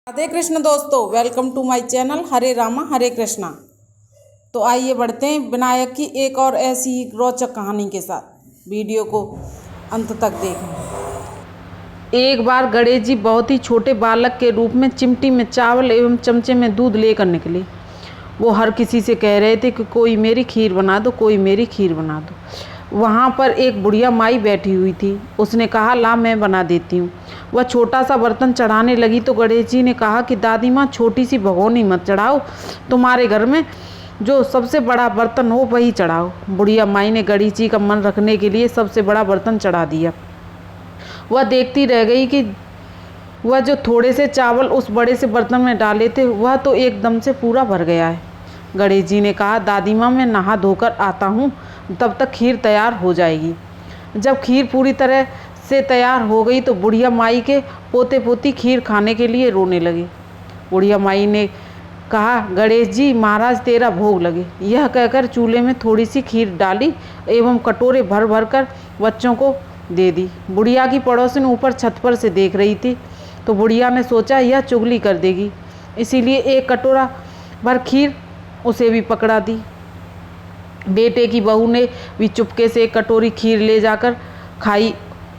राधे कृष्ण दोस्तों, welcome to my channel हरे रामा हरे कृष्णा। तो आइए बढ़ते हैं विनायक की एक और ऐसी ही रोचक कहानी के साथ। वीडियो को अंत तक देखें। एक बार गणेश जी बहुत ही छोटे बालक के रूप में चिमटी में चावल एवं चमचे में दूध लेकर निकले। वो हर किसी से कह रहे थे कि कोई मेरी खीर बना दो, कोई मेरी खीर बना दो। वहाँ पर एक बुढ़िया माई बैठी हुई थी। उसने कहा, ला मैं बना देती हूँ। वह छोटा सा बर्तन चढ़ाने लगी तो गणेश जी ने कहा कि दादी माँ, छोटी सी भगोनी मत चढ़ाओ, तुम्हारे घर में जो सबसे बड़ा बर्तन हो वही चढ़ाओ। बुढ़िया माई ने गणेश जी का मन रखने के लिए सबसे बड़ा बर्तन चढ़ा दिया। वह देखती रह गई कि वह जो थोड़े से चावल उस बड़े से बर्तन में डाले थे वह तो एकदम से पूरा भर गया है। गणेश जी ने कहा, दादी माँ, मैं नहा धोकर आता हूँ, तब तक खीर तैयार हो जाएगी। जब खीर पूरी तरह से तैयार हो गई तो बुढ़िया माई के पोते पोती खीर खाने के लिए रोने लगे। बुढ़िया माई ने कहा, गणेश जी महाराज तेरा भोग लगे। यह कहकर चूल्हे में थोड़ी सी खीर डाली एवं कटोरे भर भर कर बच्चों को दे दी। बुढ़िया की पड़ोसन ऊपर छत पर से देख रही थी तो बुढ़िया ने सोचा यह चुगली कर देगी, इसीलिए एक कटोरा भर खीर उसे भी पकड़ा दी। बेटे की बहू ने भी चुपके से एक कटोरी खीर ले जाकर खाई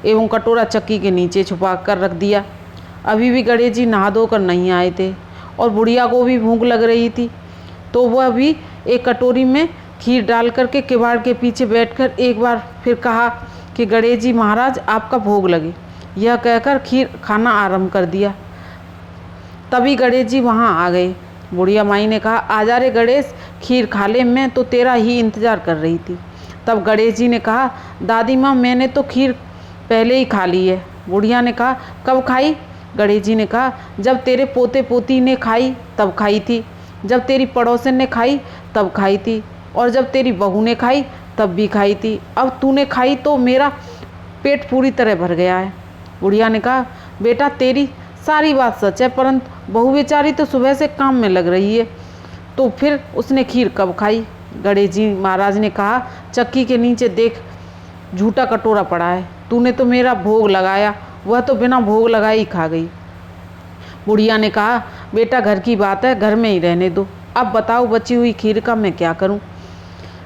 एवं कटोरा चक्की के नीचे छुपा कर रख दिया। अभी भी गणेश जी नहा धोकर नहीं आए थे और बुढ़िया को भी भूख लग रही थी, तो वह भी एक कटोरी में खीर डाल करके किवाड़ के पीछे बैठकर एक बार फिर कहा कि गणेश जी महाराज आपका भोग लगे। यह कहकर खीर खाना आरंभ कर दिया। तभी गणेश जी वहाँ आ गए। बुढ़िया माई ने कहा, आजा रे गणेश, खीर खा ले, मैं तो तेरा ही इंतज़ार कर रही थी। तब गणेश जी ने कहा, दादी माँ, मैंने तो खीर पहले ही खा ली है। बुढ़िया ने कहा, कब खाई? गणेश जी ने कहा, जब तेरे पोते पोती ने खाई तब खाई थी, जब तेरी पड़ोसन ने खाई तब खाई थी, और जब तेरी बहू ने खाई तब भी खाई थी। अब तूने खाई तो मेरा पेट पूरी तरह भर गया है। बुढ़िया ने कहा, बेटा तेरी सारी बात सच है, परंतु बहू बेचारी तो सुबह से काम में लग रही है, तो फिर उसने खीर कब खाई? गणेश जी महाराज ने कहा, चक्की के नीचे देख, झूठा कटोरा पड़ा है, तूने तो मेरा भोग लगाया, वह तो बिना भोग लगाए ही खा गई। बुढ़िया ने कहा, बेटा घर की बात है, घर में ही रहने दो, अब बताओ बची हुई खीर का मैं क्या करूं?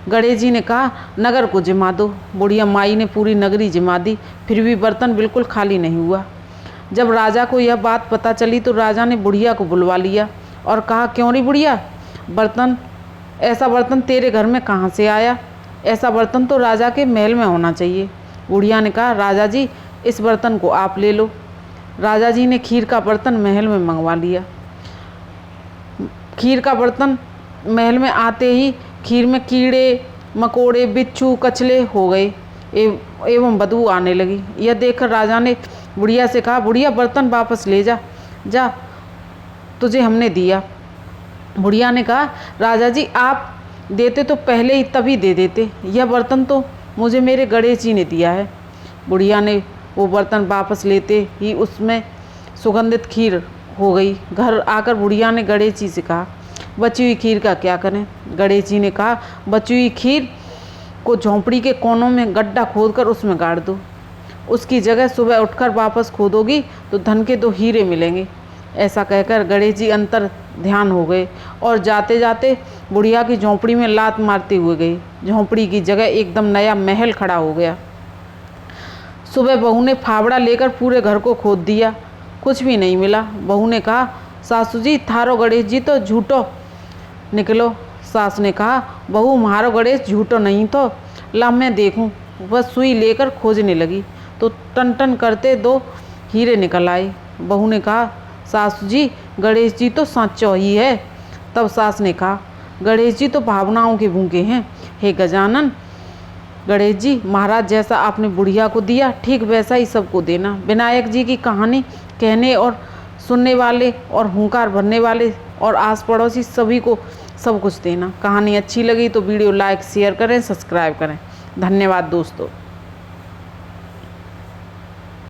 गणेश जी ने कहा, नगर को जिमा दो। बुढ़िया माई ने पूरी नगरी जिमा दी, फिर भी बर्तन बिल्कुल खाली नहीं हुआ। जब राजा को यह बात पता चली तो राजा ने बुढ़िया को बुलवा लिया और कहा, क्यों री बुढ़िया, ऐसा बर्तन तेरे घर में कहाँ से आया? ऐसा बर्तन तो राजा के महल में होना चाहिए। बुढ़िया ने कहा, राजा जी इस बर्तन को आप ले लो। राजा जी ने खीर का बर्तन महल में मंगवा लिया। खीर का बर्तन महल में आते ही खीर में कीड़े मकोड़े बिच्छू कचले हो गए एवं बदबू आने लगी। यह देखकर राजा ने बुढ़िया से कहा, बुढ़िया बर्तन वापस ले जा, जा तुझे हमने दिया। बुढ़िया ने कहा, राजा जी आप देते तो पहले ही तभी दे देते, यह बर्तन तो मुझे मेरे गणेश जी ने दिया है। बुढ़िया ने वो बर्तन वापस लेते ही उसमें सुगंधित खीर हो गई। घर आकर बुढ़िया ने गणेश जी से कहा, बची हुई खीर का क्या करें? गणेश जी ने कहा, बची हुई खीर को झोंपड़ी के कोनों में गड्ढा खोदकर उसमें गाड़ दो। उसकी जगह सुबह उठकर वापस खोदोगी तो धन के 2 हीरे मिलेंगे। ऐसा कहकर गणेश जी अंतर ध्यान हो गए और जाते जाते बुढ़िया की झोंपड़ी में लात मारते हुए गए। झोंपड़ी की जगह एकदम नया महल खड़ा हो गया। सुबह बहू ने फावड़ा लेकर पूरे घर को खोद दिया, कुछ भी नहीं मिला। बहू ने कहा, सासू जी थारो गणेश जी तो झूठो निकलो। सास ने कहा, बहू मारो गणेश झूठो नहीं तो, ला मैं देखूं। वह सुई लेकर खोजने लगी तो टन टन करते 2 हीरे निकल आए। बहू ने कहा, सासू जी गणेश जी तो सच्चो ही है। तब सास ने कहा, गणेश जी तो भावनाओं के भूखे हैं। हे गजानन, गणेश जी महाराज जैसा आपने बुढ़िया को दिया ठीक वैसा ही सबको देना। विनायक जी की कहानी कहने और सुनने वाले और हुंकार भरने वाले और आस पड़ोसी सभी को सब कुछ देना। कहानी अच्छी लगी तो वीडियो लाइक शेयर करें, सब्सक्राइब करें। धन्यवाद दोस्तों।